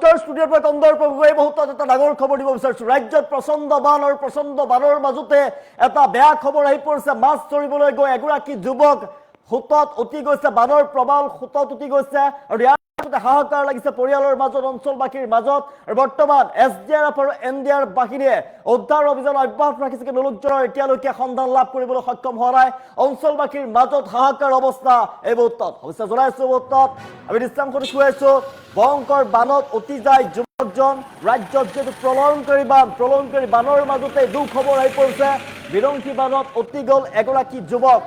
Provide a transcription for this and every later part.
ষ্টুডিঅ'ৰ পৰা কন্দৰ্প এই মুহূৰ্তত এটা ডাঙৰ খবৰ দিব বিচাৰিছো। ৰাজ্যত প্ৰচণ্ড বান আৰু প্ৰচণ্ড বানৰ মাজতে এটা বেয়া খবৰ আহি পৰিছে। মাছ ধৰিবলৈ গৈ এগৰাকী যুৱক সোঁতত উটি গৈছে, বানৰ প্ৰবল সোঁতত উটি গৈছে আৰু ইয়াৰ মাজতে হাহাকাৰ লাগিছে পৰিয়ালৰ মাজত, অঞ্চলবাসীৰ মাজত। আৰু বৰ্তমান SDRF আৰু NDRF বাহিনীয়ে উদ্ধাৰ অভিযান অব্যাহত ৰাখিছে, কিন্তু লোকজনৰ এতিয়ালৈকে সন্ধান লাভ কৰিবলৈ সক্ষম হোৱা নাই। অঞ্চলবাসীৰ মাজত হাহাকাৰ অৱস্থা এই মুহূৰ্তত। অৱশ্যে জনাইছো মুহূৰ্তত আমি দৃশ্যাংশ দেখুৱাইছো, ভয়ংকৰ বানত উটি যায় যুৱকজন। ৰাজ্যত যিহেতু প্ৰলয়ংকাৰী বানৰ মাজতে দুখবৰ আহি পৰিছে। বিৰংশী বানত উটি গ'ল এগৰাকী যুৱক।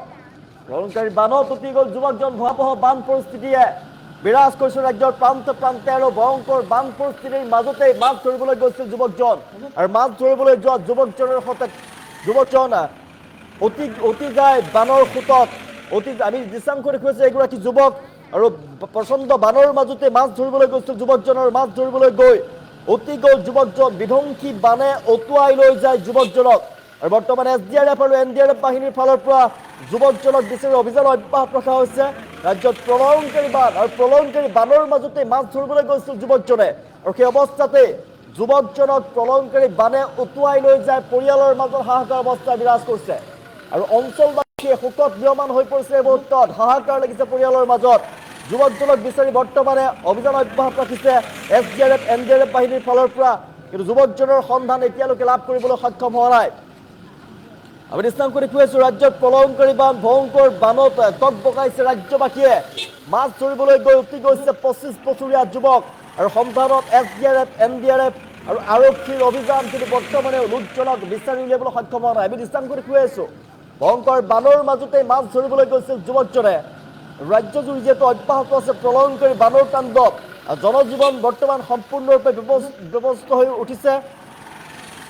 প্ৰলয়ংকাৰী বানত উটি গ'ল যুৱকজন। ভয়াবহ বান পৰিস্থিতিয়ে বিৰাজ কৰিছে ৰাজ্যৰ প্ৰান্তে প্ৰান্তে আৰু ভয়ংকৰ বান পৰিস্থিতিৰ মাজতে মাছ ধৰিবলৈ গৈছিল যুৱকজন। আৰু মাছ ধৰিবলৈ যোৱা যুৱকজনৰ সৈতে যুৱকজন উটি যায় বানৰ সোঁতত। আমি দৃশ্যাংশ দেখুৱাইছো এগৰাকী যুৱক আৰু প্ৰচণ্ড বানৰ মাজতে মাছ ধৰিবলৈ গৈছিল যুৱকজনৰ। মাছ ধৰিবলৈ গৈ উটি গ'ল যুৱকজন। বিধ্বংসী বানে উটুৱাই লৈ যায় যুৱকজনক। আৰু বৰ্তমান SDRF আৰু NDRF বাহিনীৰ ফালৰ পৰা যুৱকজনক বিচাৰি অভিযান অব্যাহত ৰখা হৈছে। ৰাজ্যত প্ৰলয়ংকাৰী বান আৰু প্ৰলয়ংকাৰী বানৰ মাজতে মাছ ধৰিবলৈ গৈছিল যুৱকজনে। আৰু সেই অৱস্থাতে যুৱকজনক প্ৰলয়ংকাৰী বানে উটুৱাই লৈ যায়। পৰিয়ালৰ মাজত হাহাকাৰ অৱস্থা বিৰাজ কৰিছে আৰু অঞ্চলবাসীয়ে শোকত ম্ৰিয়মান হৈ পৰিছে। এই মুহূৰ্তত হাহাকাৰ লাগিছে পৰিয়ালৰ মাজত। যুৱকজনক বিচাৰি বৰ্তমানে অভিযান অব্যাহত ৰাখিছে SDRF NDRF বাহিনীৰ ফালৰ পৰা, কিন্তু যুৱকজনৰ সন্ধান এতিয়ালৈকে লাভ কৰিবলৈ সক্ষম হোৱা নাই। আমি দৃশ্যাংশ দেখুৱাইছো ৰাজ্যত প্ৰলয়ংকাৰী বান, ভয়ংকৰ বানত ককবকাইছে ৰাজ্যবাসীয়ে। মাছ ধৰিবলৈ গৈ উটি গৈছে 25 বছৰীয়া যুৱক। আৰু সন্ধানত SDRF NDRF আৰু আৰক্ষীৰ অভিযান, কিন্তু বৰ্তমানে লোকজনক বিচাৰি উলিয়াবলৈ সক্ষম হোৱা নাই। আমি দৃশ্যাংশ দেখুৱাইছো ভয়ংকৰ বানৰ মাজতে মাছ ধৰিবলৈ গৈছিল যুৱকজনে। ৰাজ্যজুৰি যিহেতু অব্যাহত আছে প্ৰলয়ংকাৰী বানৰ তাণ্ডৱ, জনজীৱন বৰ্তমান সম্পূৰ্ণৰূপে বিপষ্ট হৈ উঠিছে।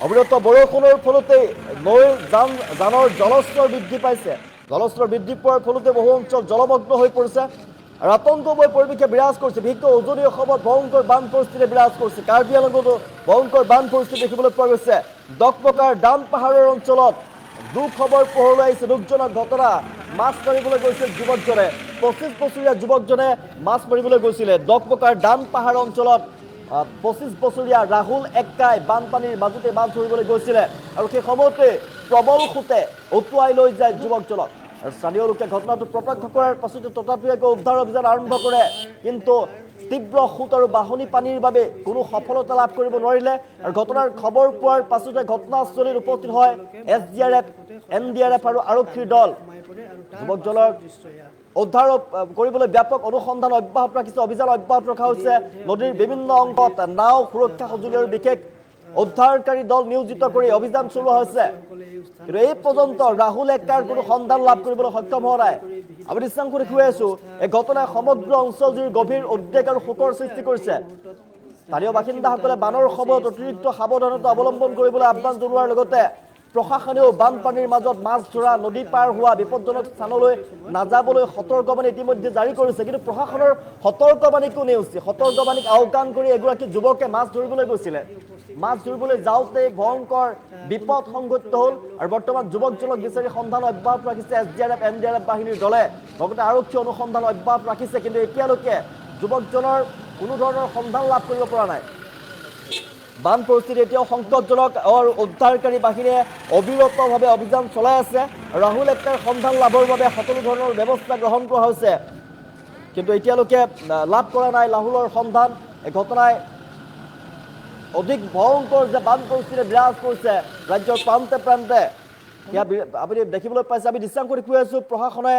অবিৰত বৰষুণৰ ফলতে নৈৰ জানৰ জলস্তৰ বৃদ্ধি পাইছে। জলস্তৰ বৃদ্ধি পোৱাৰ ফলতে বহু অঞ্চল জলমগ্ন হৈ পৰিছে আৰু আতংকময় পৰিৱেশে বিৰাজ কৰিছে। বিশেষকৈ উজনি অসমত ভয়ংকৰ বান পৰিস্থিতি বিৰাজ কৰিছে। কাৰ্বি আংলঙতো ভয়ংকৰ বান পৰিস্থিতি দেখিবলৈ পোৱা গৈছে। দকপকাৰ ডান পাহাৰৰ অঞ্চলত দুখবৰ পোহৰলৈ আহিছে। দুখজনক ঘটনা। মাছ মাৰিবলৈ গৈছিল যুৱকজনে। 25 বছৰীয়া যুৱকজনে মাছ মাৰিবলৈ গৈছিলে দকপকাৰ ডান পাহাৰ অঞ্চলত। 25 বছৰীয়া ৰাহুল এক্কাই বানপানীৰ মাজতে মাছ ধৰিবলৈ গৈছিলে আৰু সেই সময়তে প্ৰবল সোঁতে উটুৱাই লৈ যায় যুৱকজনক। আৰু স্থানীয় লোকে ঘটনাটো প্ৰত্যক্ষ কৰাৰ পাছতে ততাতৈয়াকৈ উদ্ধাৰ অভিযান আৰম্ভ কৰে, কিন্তু তীব্ৰ সোঁত আৰু বাঢ়নী পানীৰ বাবে কোনো সফলতা লাভ কৰিব নোৱাৰিলে। আৰু ঘটনাৰ খবৰ পোৱাৰ পাছতে ঘটনাস্থলীত উপস্থিত হয় SDRF NDRF আৰু আৰক্ষীৰ দল। যুৱকজনক উদ্ধাৰ কৰিবলৈ ব্যাপক অনুসন্ধান অব্যাহত ৰাখিছে, অভিযান অব্যাহত ৰখা হৈছে। নদীৰ বিভিন্ন অংশত নাও, সুৰক্ষা সঁজুলি আৰু বিশেষ উদ্ধাৰকাৰী দল নিয়োজিত কৰি অভিযান চলোৱা হৈছে, কিন্তু এই পৰ্যন্ত ৰাহুল এক্কাৰ কোনো সন্ধান লাভ কৰিবলৈ সক্ষম হোৱা নাই। আমি দৃশ্যাংশ দেখুৱাইছো এই ঘটনাই সমগ্ৰ অঞ্চলজুৰি গভীৰ উদ্বেগ আৰু শোকৰ সৃষ্টি কৰিছে। স্থানীয় বাসিন্দাসকলে বানৰ সময়ত অতিৰিক্ত সাৱধানতা অৱলম্বন কৰিবলৈ আহ্বান জনোৱাৰ লগতে প্ৰশাসনেও বানপানীৰ মাজত মাছ ধৰা, নদী পাৰ হোৱা, বিপদজনক স্থানলৈ নাযাবলৈ সতৰ্কবাণী ইতিমধ্যে জাৰি কৰিছে। কিন্তু প্ৰশাসনৰ সতৰ্কবাণীকো নেওচি, সতৰ্কবাণীক আওকাণ কৰি এগৰাকী যুৱকে মাছ ধৰিবলৈ গৈছিলে। মাছ ধৰিবলৈ যাওঁতে ভয়ংকৰ বিপদ সংঘটিত হ'ল আৰু বৰ্তমান যুৱকজনক বিচাৰি সন্ধান অব্যাহত ৰাখিছে SDRF NDRF বাহিনীৰ দলে। লগতে আৰক্ষী অনুসন্ধান অব্যাহত ৰাখিছে, কিন্তু এতিয়ালৈকে যুৱকজনৰ কোনো ধৰণৰ সন্ধান লাভ কৰিব পৰা নাই। বান পৰিস্থিতি এতিয়াও সংকটজনক আৰু উদ্ধাৰকাৰী বাহিনীয়ে অবিৰতভাৱে অভিযান চলাই আছে। ৰাহুল এক্কাৰ সন্ধান লাভৰ বাবে সকলো ধৰণৰ ব্যৱস্থা গ্ৰহণ কৰা হৈছে, কিন্তু এতিয়ালৈকে লাভ কৰা নাই ৰাহুলৰ সন্ধান। এই ঘটনাই অধিক ভয়ংকৰ যে বান পৰিস্থিতি বিৰাজ কৰিছে ৰাজ্যৰ প্ৰান্তে প্ৰান্তে, সেয়া আপুনি দেখিবলৈ পাইছে। আমি দৃশ্যাংশ দেখুৱাই আছো প্ৰশাসনে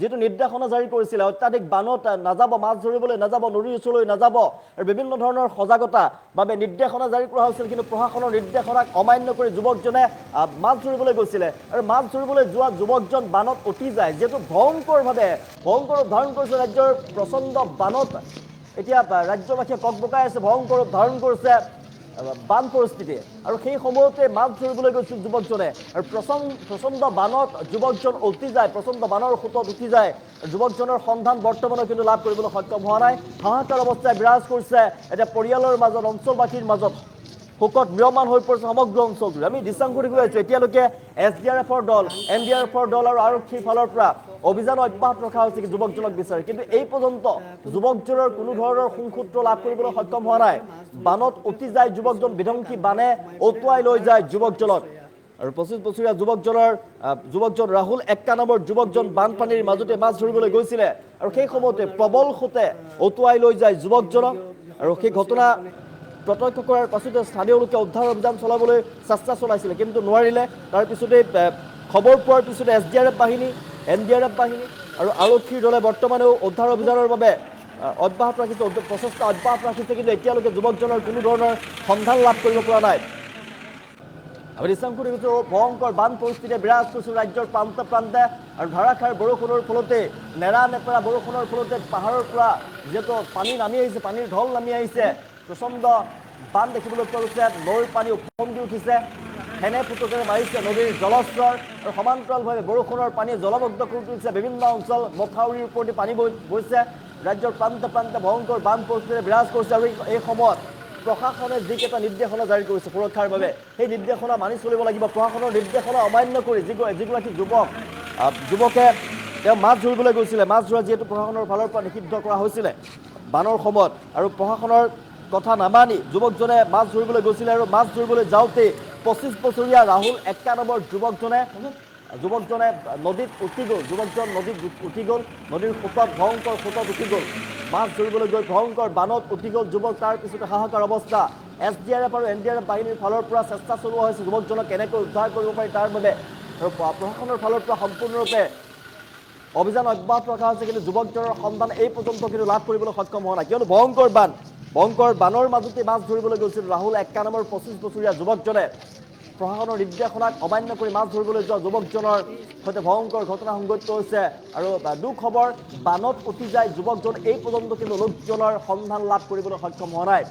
যিটো নিৰ্দেশনা জাৰি কৰিছিলে, অত্যাধিক বানত নাযাব, মাছ ধৰিবলৈ নাযাব, নদীৰ ওচৰলৈ নাযাব আৰু বিভিন্ন ধৰণৰ সজাগতা বাবে নিৰ্দেশনা জাৰি কৰা হৈছিল, কিন্তু প্ৰশাসনৰ নিৰ্দেশনাক অমান্য কৰি যুৱকজনে মাছ ধৰিবলৈ গৈছিলে আৰু মাছ ধৰিবলৈ যোৱা যুৱকজন বানত উটি যায়। যিহেতু ভয়ংকৰ ধাৰণ কৰিছে ৰাজ্যৰ প্ৰচণ্ড বানত। এতিয়া ৰাজ্যবাসীয়ে ককবকাই আছে, ভয়ংকৰ ধাৰণ কৰিছে বান পৰিস্থিতি আৰু সেই সময়তে মাছ ধৰিবলৈ গৈছিল যুৱকজনে। আৰু প্ৰচণ্ড বানত যুৱকজন উটি যায়, প্ৰচণ্ড বানৰ সোঁতত উঠি যায়। যুৱকজনৰ সন্ধান বৰ্তমানে কিন্তু লাভ কৰিবলৈ সক্ষম হোৱা নাই। হাহাকাৰ অৱস্থাই বিৰাজ কৰিছে এতিয়া পৰিয়ালৰ মাজত, অঞ্চলবাসীৰ মাজত। শোকত ম্ৰিয়মান হৈ পৰিছে সমগ্ৰ অঞ্চলটোত আমি দৃশ্যাংশ দেখি আছো এতিয়ালৈকে SDRFৰ দল MDRFৰ দল আৰু আৰক্ষীৰ ফালৰ পৰা অভিযান অব্যাহত ৰখা হৈছে যুৱকজনক বিচাৰি কিন্তু এই পৰ্যন্ত যুৱকজনৰ কোনো ধৰণৰ সংসূত্ৰ লাভ কৰিবলৈ সক্ষম হোৱা নাই বানত উটি যায় যুৱকজন বিধ্বংসী বানে অতুৱাই লৈ যায় যুৱকজনক আৰু 25 বছৰীয়া যুৱকজন ৰাহুল এক্কা নামৰ যুৱকজন বানপানীৰ মাজতে মাছ ধৰিবলৈ গৈছিলে আৰু সেই সময়তে প্ৰবল সোঁতে অতুৱাই লৈ যায় যুৱকজনক আৰু সেই ঘটনা প্ৰত্যক্ষ কৰাৰ পাছতে স্থানীয় লোকে উদ্ধাৰ অভিযান চলাবলৈ চেষ্টা চলাইছিলে কিন্তু নোৱাৰিলে তাৰ পিছতে খবৰ পোৱাৰ পিছতে SDRF বাহিনী NDRF বাহিনী আৰু আৰক্ষীৰ দলে বৰ্তমানেও উদ্ধাৰ অভিযানৰ বাবে অব্যাহত ৰাখিছে প্ৰচেষ্টা অব্যাহত ৰাখিছে কিন্তু এতিয়ালৈকে যুৱকজনৰ কোনো ধৰণৰ সন্ধান লাভ কৰিব পৰা নাই আমি দৃশ্যাংশ দেখিছোঁ ভয়ংকৰ বান পৰিস্থিতিয়ে বিৰাজ কৰিছে ৰাজ্যৰ প্ৰান্তে প্ৰান্তে আৰু ধাৰাসাৰ বৰষুণৰ ফলতে নেৰা নেপেৰা বৰষুণৰ ফলতে পাহাৰৰ পৰা যিহেতু পানী নামি আহিছে পানীৰ ঢল নামি আহিছে প্ৰচণ্ড বান দেখিবলৈ পোৱা গৈছে নৈৰ পানী উফন্দি উঠিছে হেনে ফুটুকেৰে মাৰিছে নদীৰ জলস্তৰ আৰু সমান্তৰালভাৱে বৰষুণৰ পানীয়ে জলমগ্ন কৰি তুলিছে বিভিন্ন অঞ্চল মথাউৰিৰ ওপৰতে পানী বৈছে ৰাজ্যৰ প্ৰান্তে প্ৰান্তে ভয়ংকৰ বান পৰিস্থিতিয়ে বিৰাজ কৰিছে আৰু এই সময়ত প্ৰশাসনে যিকেইটা নিৰ্দেশনা জাৰি কৰিছে সুৰক্ষাৰ বাবে সেই নিৰ্দেশনা মানি চলিব লাগিব প্ৰশাসনৰ নিৰ্দেশনা অমান্য কৰি যিগৰাকী যুৱকে তেওঁ মাছ ধৰিবলৈ গৈছিলে মাছ ধৰা যিহেতু প্ৰশাসনৰ ফালৰ পৰা নিষিদ্ধ কৰা হৈছিলে বানৰ সময়ত আৰু প্ৰশাসনৰ কথা নামানি যুৱকজনে মাছ ধৰিবলৈ গৈছিলে আৰু মাছ ধৰিবলৈ যাওঁতে 25 বছৰীয়া ৰাহুল এক্কা নামৰ যুৱকজনে নদীত উঠি গ'ল যুৱকজন নদীত উঠি গ'ল নদীৰ সোঁতত ভয়ংকৰ সোঁতত উঠি গ'ল মাছ ধৰিবলৈ গৈ ভয়ংকৰ বানত উঠি গ'ল যুৱক তাৰ পিছতে হাহাকাৰ অৱস্থা SDRF আৰু NDRF বাহিনীৰ ফালৰ পৰা চেষ্টা চলোৱা হৈছে যুৱকজনক কেনেকৈ উদ্ধাৰ কৰিব পাৰি তাৰ বাবে আৰু প্ৰশাসনৰ ফালৰ পৰা সম্পূৰ্ণৰূপে অভিযান অব্যাহত ৰখা হৈছে কিন্তু যুৱকজনৰ সন্ধান এই পৰ্যন্ত কিন্তু লাভ কৰিবলৈ সক্ষম হোৱা নাই কিয়নো ভয়ংকৰ বানৰ মাজতে মাছ ধৰিবলৈ গৈছিল ৰাহুল এক্কা নামৰ 25 বছৰীয়া যুৱকজনে প্ৰশাসনৰ নিৰ্দেশনাক অমান্য কৰি মাছ ধৰিবলৈ যোৱা যুৱকজনৰ সৈতে ভয়ংকৰ ঘটনা সংঘটিত হৈছে আৰু দুখবৰ বানত উঠি যায় যুৱকজন এই পৰ্যন্ত কিন্তু লোকজনৰ সন্ধান লাভ কৰিবলৈ সক্ষম হোৱা নাই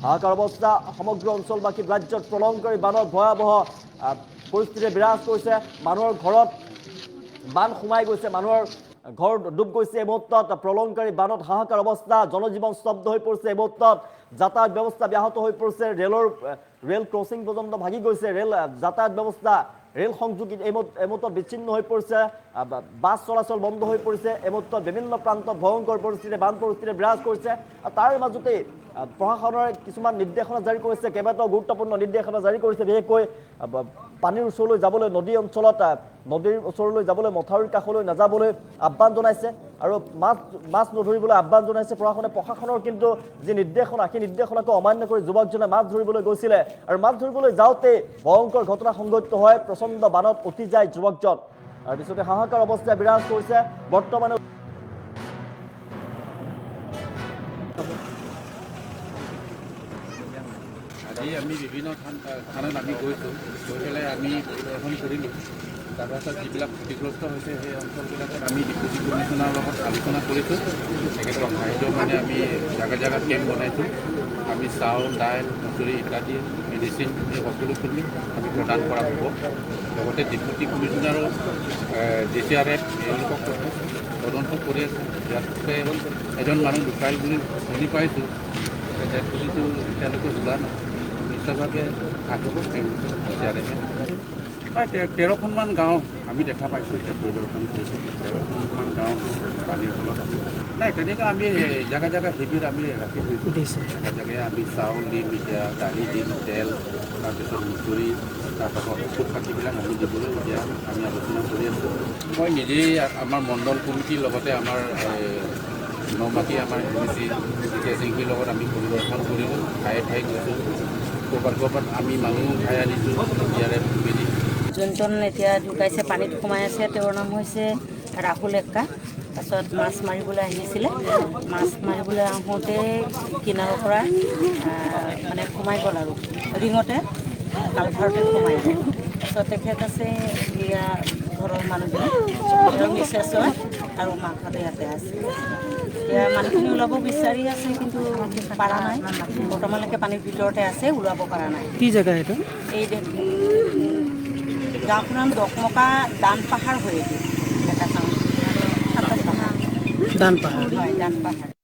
হাহাকাৰ অৱস্থা সমগ্ৰ অঞ্চলবাসী ৰাজ্যত প্ৰলয়ংকাৰী বানত ভয়াৱহ পৰিস্থিতিয়ে বিৰাজ কৰিছে মানুহৰ ঘৰত বান সোমাই গৈছে মানুহৰ ঘৰ ডুব গৈছে এই মুহূৰ্তত প্ৰলয়ংকাৰী বানত হাহাকাৰ অৱস্থা জনজীৱন স্তব্ধ হৈ পৰিছে এই মুহূৰ্তত যাতায়াত ব্যৱস্থা ব্যাহত হৈ পৰিছে ৰেল ক্ৰছিং পৰ্যন্ত ভাগি গৈছে ৰেল যাতায়াত ব্যৱস্থা ৰেল সংযোগ এই মুহূৰ্তত বিচ্ছিন্ন হৈ পৰিছে বাছ চলাচল বন্ধ হৈ পৰিছে এই মুহূৰ্তত বিভিন্ন প্ৰান্তত ভয়ংকৰ পৰিস্থিতি বান পৰিস্থিতি বিৰাজ কৰিছে তাৰ মাজতে প্ৰশাসনৰ কিছুমান নিৰ্দেশনা জাৰি কৰিছে কেইবাটাও গুৰুত্বপূৰ্ণ নিৰ্দেশনা জাৰি কৰিছে বিশেষকৈ পানীৰ ওচৰলৈ যাবলৈ নদীৰ অঞ্চলত নদীৰ ওচৰলৈ যাবলৈ মথাউৰিৰ কাষলৈ নাযাবলৈ আহ্বান জনাইছে আৰু মাছ নধৰিবলৈ আহ্বান জনাইছে প্ৰশাসনৰ কিন্তু যি নিৰ্দেশনা সেই নিৰ্দেশনাকো অমান্য কৰি যুৱকজনে মাছ ধৰিবলৈ গৈছিলে আৰু মাছ ধৰিবলৈ যাওঁতে ভয়ংকৰ ঘটনা সংঘটিত হয় প্ৰচণ্ড বানত উঠি যায় যুৱকজন আৰু পিছতে হাহাকাৰ অৱস্থা বিৰাজ কৰিছে বৰ্তমানে আজি আমি বিভিন্ন থানাত আমি গৈছোঁ গৈ পেলাই আমি পৰিদৰ্শন কৰিলোঁ তাৰপাছত যিবিলাক ক্ষতিগ্ৰস্ত হৈছে সেই অঞ্চলবিলাকত আমি ডেপুটি কমিশ্যনাৰৰ লগত আলোচনা কৰিছোঁ তেখেতক সাহায্য মানে আমি জেগাত কেম্প বনাইছোঁ আমি চাউল দাইল মচুৰি ইত্যাদি মেডিচিন এই সকলোখিনি আমি প্ৰদান কৰা হ'ব লগতে ডেপুটি কমিশ্যনাৰো DCRF এওঁলোকক তদন্ত কৰি আছে ইয়াতে এজন মানুহ ঢুকাইল বুলি শুনি পাইছোঁ ডেড বডিটো এতিয়ালৈকে ওলোৱা নাই নিশ্চয়ভাৱে আহিব DCRFে প্ৰায় 13খনমান গাঁও আমি দেখা পাইছোঁ এতিয়া পৰিদৰ্শন কৰিছোঁ 13খনমান গাঁও পানীৰ ফলত নাই তেনেকৈ আমি জেগা শিবিৰ আমি ৰাখি থৈছোঁ জেগাই আমি চাউল দিম এতিয়া দালি দিম তেল তাৰপিছত মচুৰি তাৰপাছত ঔষধ পাতিবিলাক আমি দিবলৈ এতিয়া আমি আলোচনা কৰি আছোঁ মই নিজেই আমাৰ মণ্ডল কমিটিৰ লগতে আমাৰ নমাটি আমাৰ MDC চিংকিৰ লগত আমি পৰিদৰ্শন কৰিলোঁ ঠায়ে গৈছোঁ ক'ৰবাত আমি মানুহ উঠাই আনিছোঁ DCRF মেলি যোনজন এতিয়া ঢুকাইছে পানীত সোমাই আছে তেওঁৰ নাম হৈছে ৰাহুল এক্কা তাৰপিছত মাছ মাৰিবলৈ আহিছিলে মাছ মাৰিবলৈ আহোঁতে কিনাৰৰ পৰা মানে সোমাই গ'ল আৰু ৰিঙতে কালভাৰতে সোমাই গ'ল তাৰপিছত তেখেত আছে ইয়াৰ ঘৰৰ মানুহজন তেওঁৰ মিছেছ হয় আৰু মাকহঁতে ইয়াতে আছে এতিয়া মানুহখিনি ওলাব বিচাৰি আছে কিন্তু পৰা নাই বৰ্তমানলৈকে পানীৰ ভিতৰতে আছে ওলাব পৰা নাই কি জেগা এইটো এই গাঁওখনৰ নাম দকমকা দানপাহাৰ হৈ এটা গাঁও দানপাহাৰ হয় দানপাহাৰ